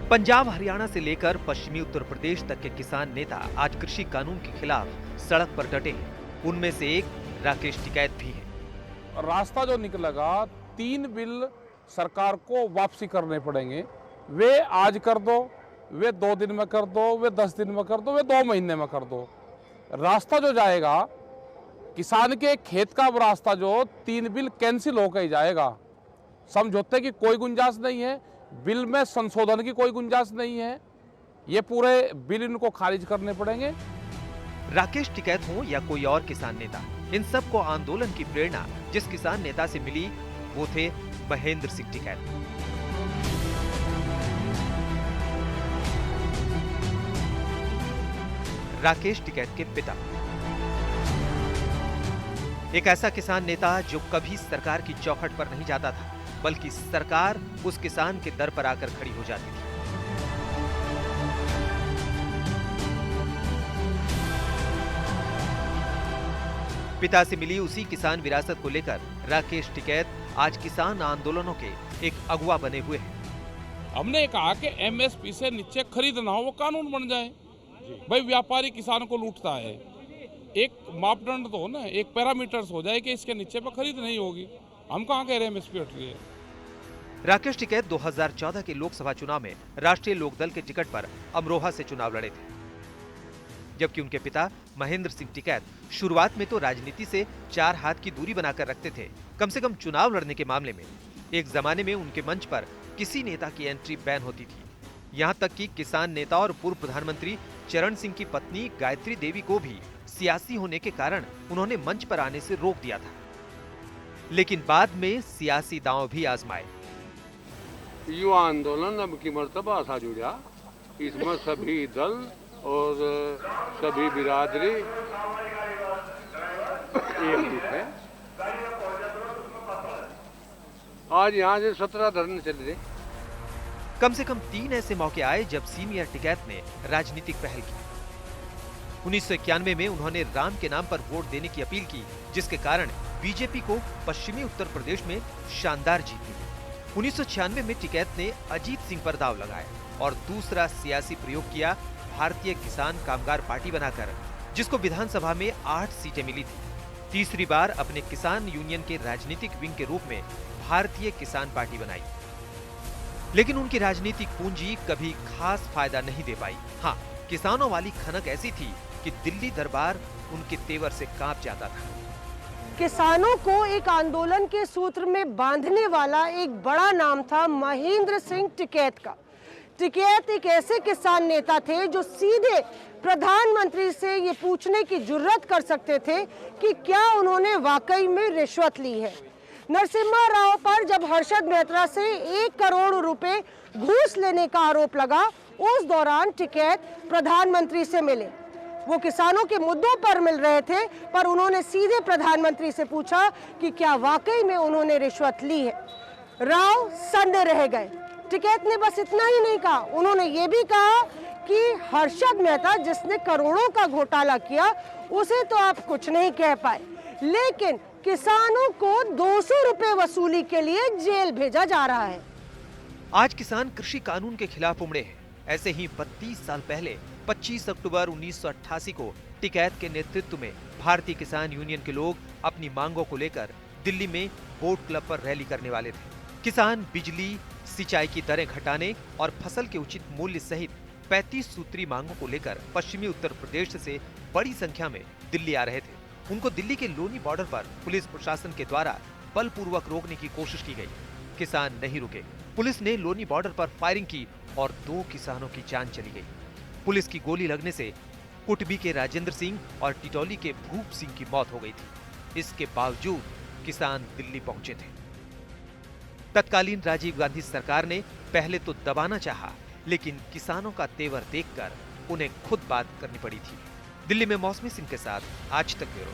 पंजाब हरियाणा से लेकर पश्चिमी उत्तर प्रदेश तक के किसान नेता आज कृषि कानून के खिलाफ सड़क पर डटे हैं। उनमें से एक राकेश टिकैत भी है। रास्ता जो निकलेगा, 3 बिल सरकार को वापसी करने पड़ेंगे। वे आज कर दो, वे 2 दिन में कर दो, वे 10 दिन में कर दो, वे 2 महीने में कर दो। रास्ता जो जाएगा, किसान के खेत का रास्ता जो 3 बिल कैंसिल होकर ही जाएगा। समझौते की कोई गुंजाइश नहीं है, बिल में संशोधन की कोई गुंजाइश नहीं है। ये पूरे बिल इनको खारिज करने पड़ेंगे। राकेश टिकैत हो या कोई और किसान नेता, इन सबको आंदोलन की प्रेरणा जिस किसान नेता से मिली वो थे महेंद्र सिंह टिकैत। राकेश टिकैत के पिता एक ऐसा किसान नेता जो कभी सरकार की चौखट पर नहीं जाता था, बल्कि सरकार उस किसान के दर पर आकर खड़ी हो जाती थी। पिता से मिली उसी किसान विरासत को लेकर राकेश टिकैत आज किसान आंदोलनों के एक अगुवा बने हुए हैं। हमने कहा कि एमएसपी से नीचे खरीदना हो वो कानून बन जाए। भाई व्यापारी किसान को लूटता है, एक मापदंड तो हो ना, एक पैरामीटर्स हो जाए कि इसके नीचे पर खरीद नहीं होगी। हम कहाँ कह रहे हैं एमएसपी हट रही है। राकेश टिकैत 2014 के लोकसभा चुनाव में राष्ट्रीय लोकदल के टिकट पर अमरोहा से चुनाव लड़े थे, जबकि उनके पिता महेंद्र सिंह टिकैत शुरुआत में तो राजनीति से 4 हाथ की दूरी बनाकर रखते थे। कम से कम चुनाव लड़ने के मामले में एक जमाने में उनके मंच पर किसी नेता की एंट्री बैन होती थी। यहाँ तक कि किसान नेता और पूर्व प्रधानमंत्री चरण सिंह की पत्नी गायत्री देवी को भी सियासी होने के कारण उन्होंने मंच पर आने से रोक दिया था। लेकिन बाद में सियासी दांव भी आजमाए। युवा आंदोलन अब की मर्तबा सा जुड़ा, इसमें सभी दल और सभी बिरादरी एकजुट है। आज यहाँ से 17 धरने चल रहे। कम से कम 3 ऐसे मौके आए जब सीनियर टिकैत ने राजनीतिक पहल की। 1991 में उन्होंने राम के नाम पर वोट देने की अपील की, जिसके कारण बीजेपी को पश्चिमी उत्तर प्रदेश में शानदार जीत मिली। 1996 में टिकैत ने अजीत सिंह पर दांव लगाया और दूसरा सियासी प्रयोग किया भारतीय किसान कामगार पार्टी बनाकर, जिसको विधानसभा में 8 सीटें मिली थी। तीसरी बार अपने किसान यूनियन के राजनीतिक विंग के रूप में भारतीय किसान पार्टी बनाई, लेकिन उनकी राजनीतिक पूंजी कभी खास फायदा नहीं दे पाई। हाँ, किसानों वाली खनक ऐसी थी कि दिल्ली दरबार उनके तेवर से कांप जाता था। किसानों को एक आंदोलन के सूत्र में बांधने वाला एक बड़ा नाम था महेंद्र सिंह टिकैत का। टिकैत एक ऐसे किसान नेता थे जो सीधे प्रधानमंत्री से ये पूछने की जुर्रत कर सकते थे कि क्या उन्होंने वाकई में रिश्वत ली है। नरसिम्हा राव पर जब हर्षद मेहता से 1 करोड़ रुपए घूस लेने का आरोप लगा, उस दौरान टिकैत प्रधानमंत्री से मिले। वो किसानों के मुद्दों पर मिल रहे थे, पर उन्होंने सीधे प्रधानमंत्री से पूछा कि क्या वाकई में उन्होंने रिश्वत ली है। राव सन्ने रह गए। टिकैत ने बस इतना ही नहीं कहा, उन्होंने ये भी कहा कि हर्षद मेहता जिसने करोड़ों का घोटाला किया उसे तो आप कुछ नहीं कह पाए, लेकिन किसानों को 200 रुपए वसूली के लिए जेल भेजा जा रहा है। आज किसान कृषि कानून के खिलाफ उमड़े हैं। ऐसे ही 32 साल पहले 25 अक्टूबर 1988 को टिकैत के नेतृत्व में भारतीय किसान यूनियन के लोग अपनी मांगों को लेकर दिल्ली में बोट क्लब पर रैली करने वाले थे। किसान बिजली, सिंचाई की दरें घटाने और फसल के उचित मूल्य सहित 35 सूत्री मांगों को लेकर पश्चिमी उत्तर प्रदेश से बड़ी संख्या में दिल्ली आ रहे थे। उनको दिल्ली के लोनी बॉर्डर पर पुलिस प्रशासन के द्वारा बलपूर्वक रोकने की कोशिश की गई। किसान नहीं रुके। पुलिस ने लोनी बॉर्डर पर फायरिंग की और 2 किसानों की जान चली गई। पुलिस की गोली लगने से कुटबी के राजेंद्र सिंह और टिटौली के भूप सिंह की मौत हो गई थी। इसके बावजूद किसान दिल्ली पहुंचे थे। तत्कालीन राजीव गांधी सरकार ने पहले तो दबाना चाहा, लेकिन किसानों का तेवर देखकर उन्हें खुद बात करनी पड़ी थी। दिल्ली में मौसमी सिंह के साथ आज तक ब्यूरो।